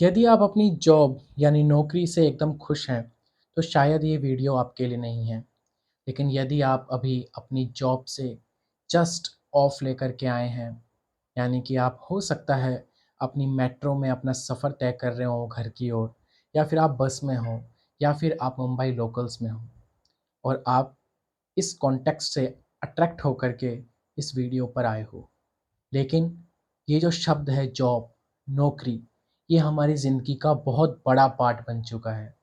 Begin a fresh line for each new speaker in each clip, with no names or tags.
यदि आप अपनी जॉब यानी नौकरी से एकदम खुश हैं, तो शायद ये वीडियो आपके लिए नहीं है। लेकिन यदि आप अभी अपनी जॉब से जस्ट ऑफ लेकर के आए हैं, यानी कि आप हो सकता है अपनी मेट्रो में अपना सफ़र तय कर रहे हो घर की ओर, या फिर आप बस में हो, या फिर आप मुंबई लोकल्स में हो और आप इस कॉन्टेक्स्ट से अट्रैक्ट होकर के इस वीडियो पर आए हो। लेकिन ये जो शब्द है जॉब, नौकरी, ये हमारी ज़िंदगी का बहुत बड़ा पार्ट बन चुका है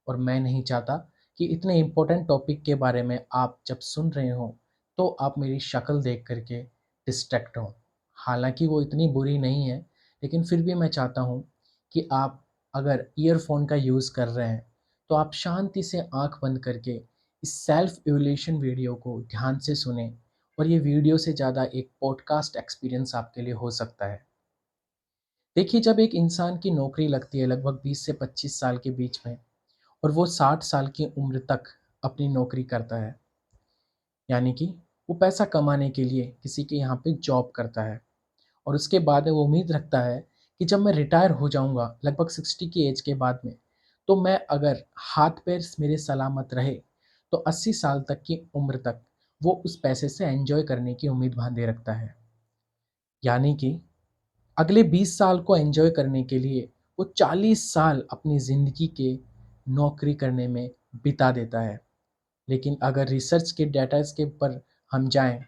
और मैं नहीं चाहता कि इतने इम्पोर्टेंट टॉपिक के बारे में आप जब सुन रहे हो, तो आप मेरी शक्ल देख कर के डिस्ट्रैक्ट हों। हालाँकि वो इतनी बुरी नहीं है, लेकिन फिर भी मैं चाहता हूँ कि आप अगर ईयरफ़ोन का यूज़ कर रहे हैं, तो आप शांति से आँख बंद करके इस सेल्फ इवैल्यूएशन वीडियो को ध्यान से सुनें और ये वीडियो से ज़्यादा एक पॉडकास्ट एक्सपीरियंस आपके लिए हो सकता है। देखिए, जब एक इंसान की नौकरी लगती है लगभग 20 से 25 साल के बीच में और वो 60 साल की उम्र तक अपनी नौकरी करता है, यानी कि वो पैसा कमाने के लिए किसी के यहाँ पे जॉब करता है और उसके बाद में वो उम्मीद रखता है कि जब मैं रिटायर हो जाऊँगा लगभग 60 की एज के बाद में, तो मैं अगर हाथ-पैर मेरे सलामत रहे, तो 80 साल तक की उम्र तक वो उस पैसे से एन्जॉय करने की उम्मीद बाँधे रखता है। यानी कि अगले 20 साल को एन्जॉय करने के लिए वो 40 साल अपनी ज़िंदगी के नौकरी करने में बिता देता है। लेकिन अगर रिसर्च के डेटाज़ के पर हम जाएँ,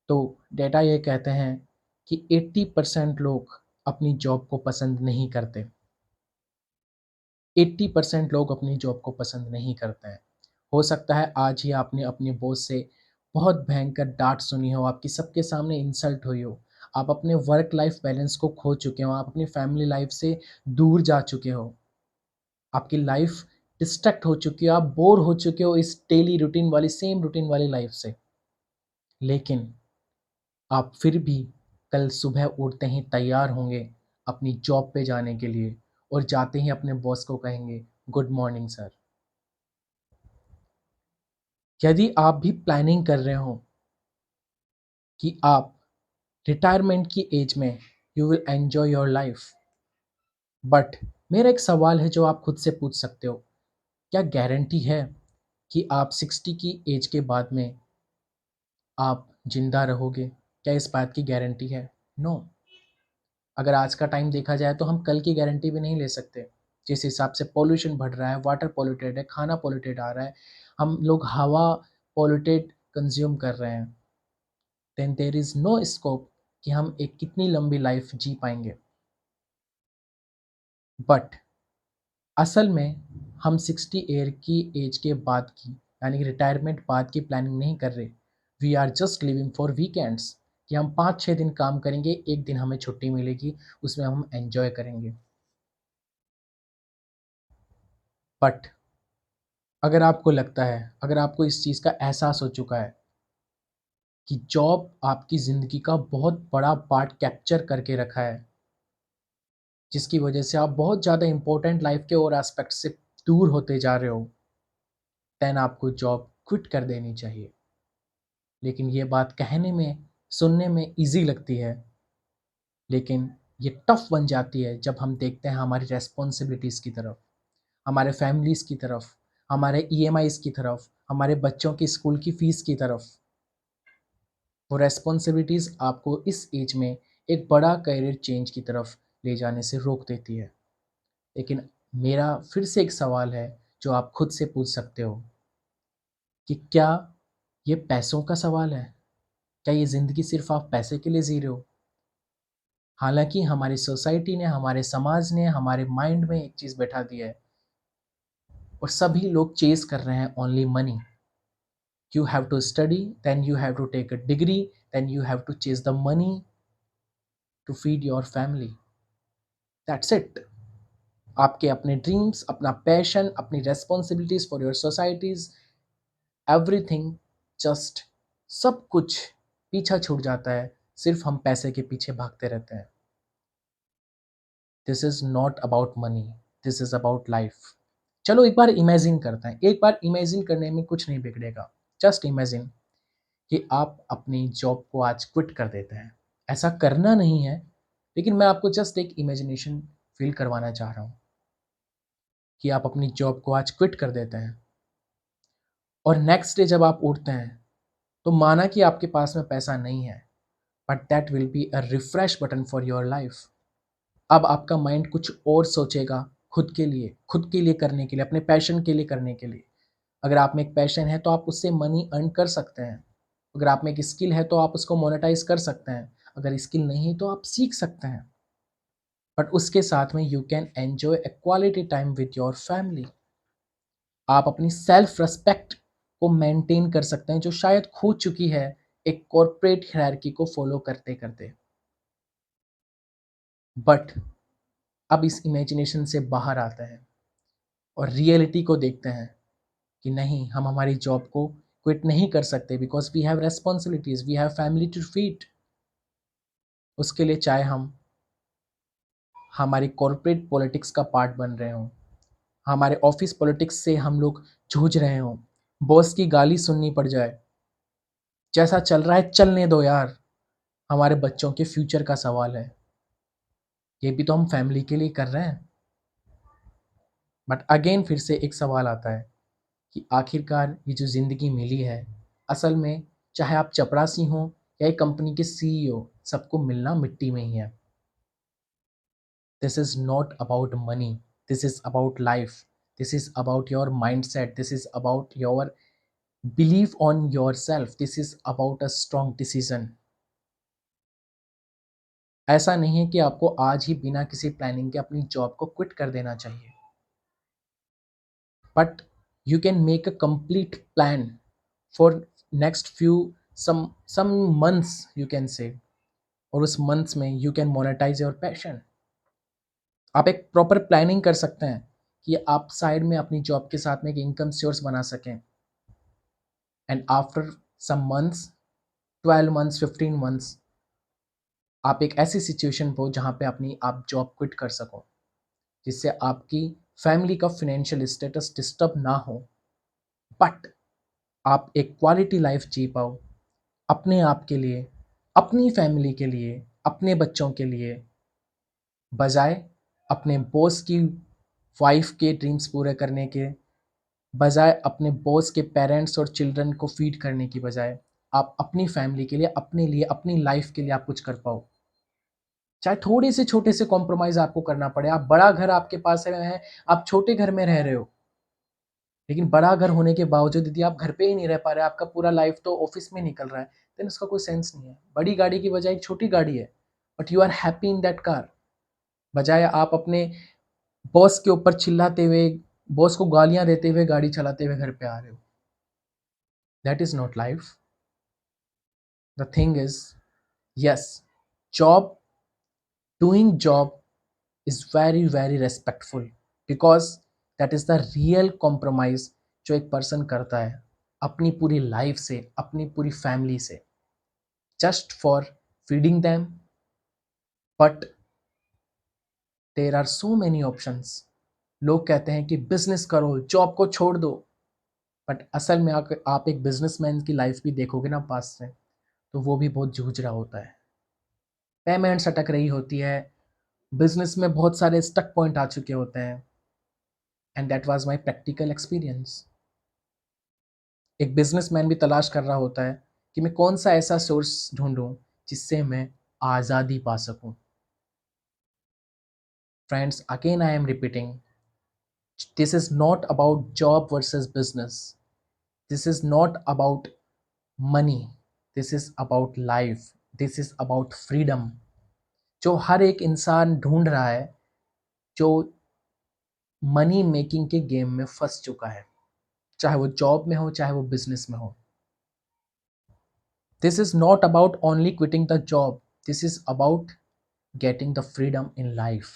तो डेटा ये कहते हैं कि 80% लोग अपनी जॉब को पसंद नहीं करते। 80% लोग अपनी जॉब को पसंद नहीं करते हैं। हो सकता है आज ही आपने अपने बॉस से बहुत भयंकर डाँट सुनी हो, आपकी सबके सामने इंसल्ट हुई हो। आप अपने वर्क लाइफ़ बैलेंस को खो चुके हो, आप अपनी फैमिली लाइफ़ से दूर जा चुके हो। आपकी लाइफ़ डिस्ट्रैक्ट हो चुकी है, आप बोर हो चुके हो इस डेली रूटीन वाली सेम रूटीन वाली लाइफ़ से। लेकिन आप फिर भी कल सुबह उठते ही तैयार होंगे अपनी जॉब पे जाने के लिए और जाते ही अपने बॉस को कहेंगे, गुड मॉर्निंग सर। यदि आप भी प्लानिंग कर रहे हो कि आप रिटायरमेंट की एज में you will enjoy your life, but मेरा एक सवाल है जो आप खुद से पूछ सकते हो, क्या गारंटी है कि आप 60 की एज के बाद में आप ज़िंदा रहोगे? क्या इस बात की गारंटी है? नो। अगर आज का टाइम देखा जाए तो हम कल की गारंटी भी नहीं ले सकते। जिस हिसाब से पॉल्यूशन बढ़ रहा है, वाटर पॉल्यूटेड है, खाना पॉल्यूटेड आ रहा है, हम लोग हवा पॉल्यूटेड कंज़्यूम कर रहे हैं, then there is no scope कि हम एक कितनी लंबी लाइफ़ जी पाएँगे। बट असल में हम 60 ईयर की एज के बाद की, यानी कि रिटायरमेंट बाद की प्लानिंग नहीं कर रहे। We are just living for weekends कि हम 5-6 दिन काम करेंगे, 1 दिन हमें छुट्टी मिलेगी, उसमें हम एन्जॉय करेंगे। बट अगर आपको लगता है, अगर आपको इस चीज़ का एहसास हो चुका है कि जॉब आपकी ज़िंदगी का बहुत बड़ा पार्ट कैप्चर करके रखा है, जिसकी वजह से आप बहुत ज़्यादा इम्पोर्टेंट लाइफ़ के और एस्पेक्ट से दूर होते जा रहे हो, देन आपको जॉब क्विट कर देनी चाहिए। लेकिन ये बात कहने में, सुनने में ईज़ी लगती है, लेकिन ये टफ़ बन जाती है जब हम देखते हैं हमारी रिस्पॉन्सिबिलिटीज़ की तरफ, हमारे फैमिलीज़ की तरफ, हमारे ईएमआईज़ की तरफ, हमारे बच्चों की स्कूल की फ़ीस की तरफ। वो रिस्पॉन्सिबिलिटीज़ आपको इस एज में एक बड़ा करियर चेंज की तरफ ले जाने से रोक देती है। लेकिन मेरा फिर से एक सवाल है जो आप खुद से पूछ सकते हो कि क्या ये पैसों का सवाल है? क्या ये ज़िंदगी सिर्फ़ आप पैसे के लिए जी रहे हो? हालाँकि हमारी सोसाइटी ने, हमारे समाज ने, हमारे माइंड में एक चीज़ बैठा दी है और सभी लोग चेज़ कर रहे हैं only money. You have to study, then you have to take a degree, then you have to chase the money to feed your family. That's it. आपके अपने ड्रीम्स, अपना पैशन, अपनी responsibilities for your societies, everything, just सब कुछ पीछा छूट जाता है, सिर्फ हम पैसे के पीछे भागते रहते हैं। This is not about money, this is about life. चलो एक बार इमेजिन करते हैं, एक बार इमेजिन करने में कुछ नहीं बिगड़ेगा। जस्ट इमेजिन कि आप अपनी जॉब को आज क्विट कर देते हैं। ऐसा करना नहीं है, लेकिन मैं आपको जस्ट एक इमेजिनेशन फ़ील करवाना चाह रहा हूँ कि आप अपनी जॉब को आज क्विट कर देते हैं और नेक्स्ट डे जब आप उठते हैं, तो माना कि आपके पास में पैसा नहीं है, but that will be a refresh button for your life. अब आपका माइंड कुछ और सोचेगा खुद के लिए करने के लिए, अपने पैशन के लिए करने के लिए। अगर आप में एक पैशन है तो आप उससे मनी अर्न कर सकते हैं। अगर आप में एक स्किल है तो आप उसको मोनेटाइज कर सकते हैं। अगर स्किल नहीं तो आप सीख सकते हैं, बट उसके साथ में you can enjoy a quality time with your family. आप अपनी सेल्फ रिस्पेक्ट को मेंटेन कर सकते हैं जो शायद खो चुकी है एक कॉर्पोरेट हायरार्की को फॉलो करते करते। बट अब इस इमेजिनेशन से बाहर आते हैं और रियलिटी को देखते हैं कि नहीं, हम हमारी जॉब को क्विट नहीं कर सकते because we have responsibilities, we have family to feed. उसके लिए चाहे हम हमारी कॉर्पोरेट पॉलिटिक्स का पार्ट बन रहे हों, हमारे ऑफिस पॉलिटिक्स से हम लोग जूझ रहे हों, बॉस की गाली सुननी पड़ जाए, जैसा चल रहा है चलने दो यार, हमारे बच्चों के फ्यूचर का सवाल है, ये भी तो हम फैमिली के लिए कर रहे हैं। बट अगेन फिर से एक सवाल आता है कि आखिरकार ये जो ज़िंदगी मिली है, असल में चाहे आप चपरासी हों या एक कंपनी के सीईओ, सबको मिलना मिट्टी में ही है। This is not about money, this is about life, this is about your mind set, this is about your believe on your self, this is about a strong decision. ऐसा नहीं है कि आपको आज ही बिना किसी प्लानिंग के अपनी जॉब को क्विट कर देना चाहिए, but you can make a complete plan for next few some months you can say, और उस मंथ्स में you can monetise your passion. आप एक प्रॉपर प्लानिंग कर सकते हैं कि आप साइड में अपनी जॉब के साथ में एक इनकम सोर्स बना सकें, and after some months, 12 months, 15 months, आप एक ऐसी सिचुएशन हो जहाँ पे अपनी आप जॉब क्विट कर सको, जिससे आपकी फैमिली का फाइनेंशियल स्टेटस डिस्टर्ब ना हो, बट आप एक क्वालिटी लाइफ जी पाओ अपने आप के लिए, अपनी फैमिली के लिए, अपने बच्चों के लिए, बजाय अपने बॉस की वाइफ के ड्रीम्स पूरे करने के, बजाय अपने बॉस के पेरेंट्स और चिल्ड्रन को फीड करने की बजाय आप अपनी फैमिली के लिए, अपनी लाइफ के लिए आप कुछ कर पाओ। चाहे थोड़े से छोटे से कॉम्प्रोमाइज़ आपको करना पड़े, आप बड़ा घर आपके पास है, आप छोटे घर में रह रहे हो, लेकिन बड़ा घर होने के बावजूद यदि आप घर पे ही नहीं रह पा रहे, आपका पूरा लाइफ तो ऑफिस में निकल रहा है, देन उसका कोई सेंस नहीं है। बड़ी गाड़ी की बजाय एक छोटी गाड़ी है, but you are happy in that car, बजाय आप अपने बॉस के ऊपर चिल्लाते हुए, बॉस को गालियां देते हुए गाड़ी चलाते हुए घर पे आ रहे हो। That is not life. The thing is, yes, job, doing job is very very respectful, because that is the real compromise जो एक पर्सन करता है अपनी पूरी लाइफ से, अपनी पूरी फैमिली से, just for feeding them. But there are so many options. लोग कहते हैं कि बिजनेस करो, जॉब को छोड़ दो, बट असल में आप एक बिजनेसमैन की लाइफ भी देखोगे ना पास से, तो वो भी बहुत जूझ रहा होता है, पेमेंट्स अटक रही होती है, बिजनेस में बहुत सारे स्टक पॉइंट आ चुके होते हैं, and that was my practical experience. एक बिजनेसमैन भी तलाश कर रहा होता है कि मैं कौन सा ऐसा सोर्स ढूंढूं जिससे मैं आज़ादी पा सकूं। Friends, again I am repeating, this is not about job versus business, this is not about money, this is about life, this is about freedom, जो हर एक इंसान ढूंढ रहा है, जो मनी मेकिंग के गेम में फंस चुका है, चाहे वो जॉब में हो चाहे वो बिजनेस में हो। This is not about only quitting the job, this is about getting the freedom in life,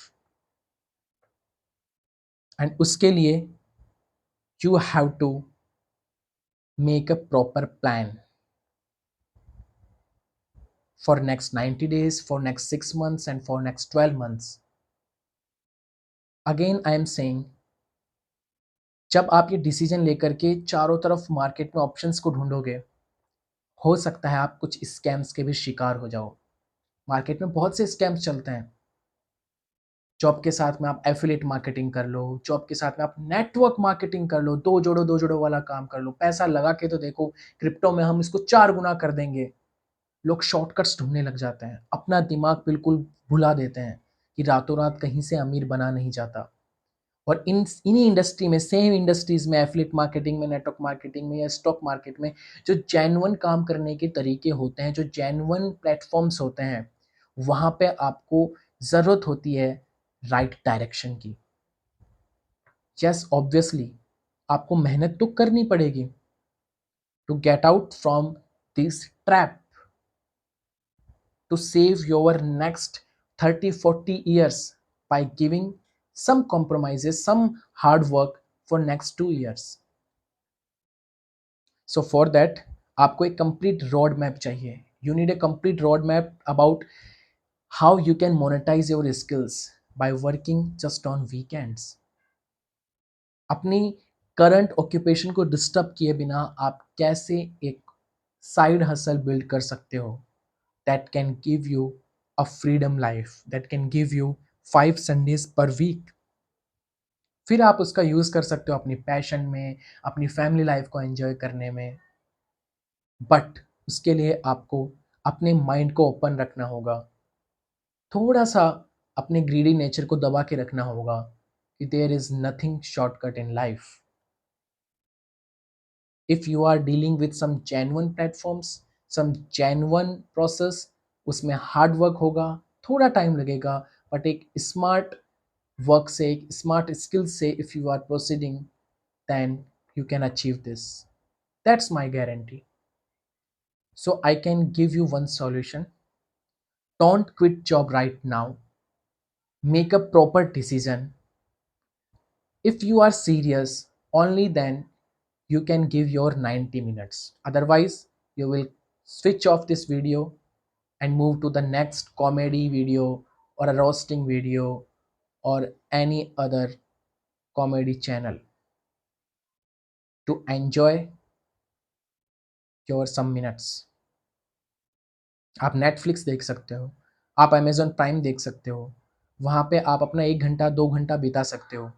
and उसके लिए you have to make a proper plan for next 90 days, for next 6 months, and for next 12 months. Again I am saying, जब आप ये decision लेकर के चारों तरफ market में ऑप्शंस को ढूंढोगे, हो सकता है आप कुछ स्कैम्स के भी शिकार हो जाओ। मार्केट में बहुत से स्कैम्स चलते हैं, जॉब के साथ में आप एफिलिएट मार्केटिंग कर लो, जॉब के साथ में आप नेटवर्क मार्केटिंग कर लो, दो जोड़ो वाला काम कर लो, पैसा लगा के तो देखो, क्रिप्टो में हम इसको 4 गुना कर देंगे। लोग शॉर्टकट्स ढूँढने लग जाते हैं, अपना दिमाग बिल्कुल भुला देते हैं कि रातों-रात कहीं से अमीर बना नहीं जाता। और इन्हीं इंडस्ट्री में, सेम इंडस्ट्रीज़ में, एफिलिएट मार्केटिंग में, नेटवर्क मार्केटिंग में या स्टॉक मार्केट में जो जेन्युइन काम करने के तरीके होते हैं, जो जेन्युइन प्लेटफ़ॉर्म्स होते हैं, वहाँ पे आपको ज़रूरत होती है राइट डायरेक्शन की। यस, ऑब्वियसली आपको मेहनत तो करनी पड़ेगी to get out from this trap, to save your next 30-40 years by giving some compromises, some hard work for next 2 years. So for that, आपको एक complete road map चाहिए. You need a complete road map about how you can monetize your skills by working just on weekends. अपनी current occupation को disturb किए बिना आप कैसे एक साइड हसल बिल्ड कर सकते हो that can give you a freedom life, that can give you 5 Sundays per week. फिर आप उसका यूज़ कर सकते हो अपनी पैशन में, अपनी फैमिली लाइफ को एंजॉय करने में। बट उसके लिए आपको अपने माइंड को ओपन रखना होगा, थोड़ा सा अपने ग्रीडी नेचर को दबा के रखना होगा कि there is nothing shortcut in life. If you are dealing with some genuine platforms, some genuine process, उसमें हार्ड वर्क होगा, थोड़ा टाइम लगेगा, बट एक स्मार्ट वर्क से, एक स्मार्ट स्किल से if you are proceeding, then you can achieve this. That's my guarantee. So I can give you one solution: don't quit job right now, make a proper decision. If you are serious, only then you can give your 90 minutes. Otherwise, you will switch off this video and move to the next comedy video or a roasting video or any other comedy channel to enjoy your some minutes. आप Netflix देख सकते हो, आप Amazon prime देख सकते हो, वहाँ पे आप अपना 1 घंटा 2 घंटा बिता सकते हो.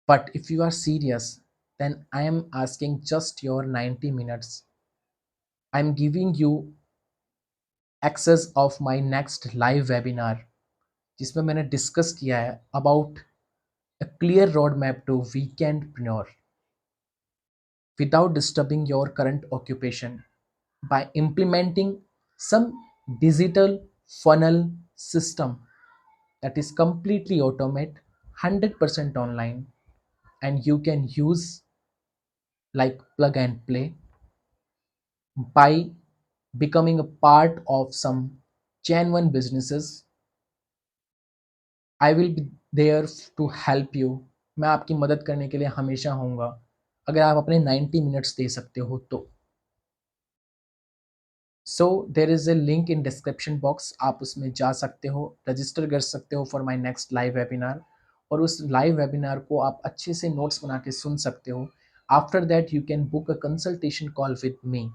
But if you are serious, then I am asking just your 90 minutes. I'm giving you access of my next live webinar जिसमें मैंने डिस्कस किया है about a clear roadmap to weekendpreneur without disturbing your current occupation by implementing some digital funnel system that is completely automate, 100% online, and you can use like plug and play by becoming a part of some genuine businesses. I will be there to help you. मैं आपकी मदद करने के लिए हमेशा होऊंगा अगर आप अपने 90 मिनट्स दे सकते हो तो. So there is a link in description box, आप उसमें जा सकते हो, रजिस्टर कर सकते हो for my next live webinar, और उस लाइव वेबिनार को आप अच्छे से नोट्स बना के सुन सकते हो. After that you can book a consultation call with me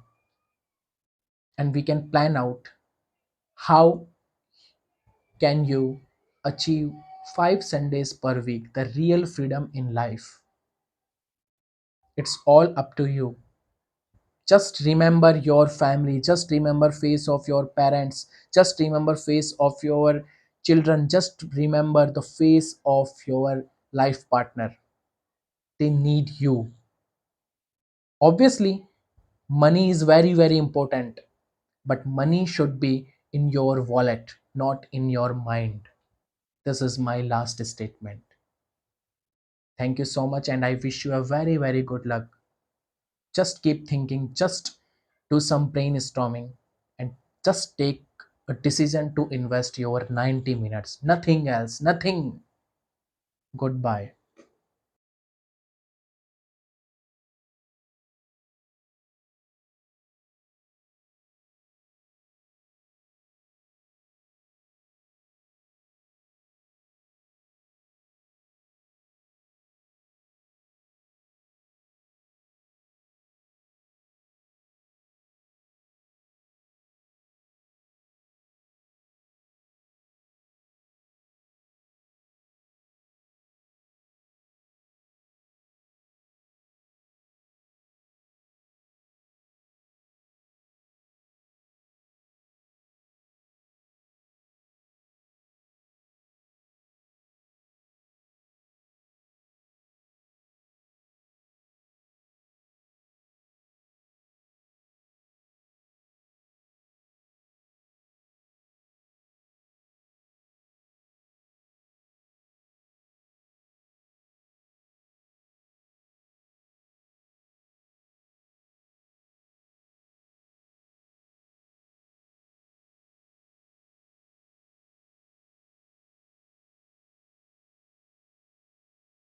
and we can plan out how can you achieve 5 Sundays per week, the real freedom in life. It's all up to you. Just remember your family, just remember face of your parents, just remember face of your children, just remember the face of your life partner. They need you. Obviously, money is very important, but money should be in your wallet, not in your mind. This is my last statement. Thank you so much, and I wish you a very good luck. Just keep thinking, just do some brainstorming, and just take a decision to invest your 90 minutes. Nothing else, nothing. Goodbye.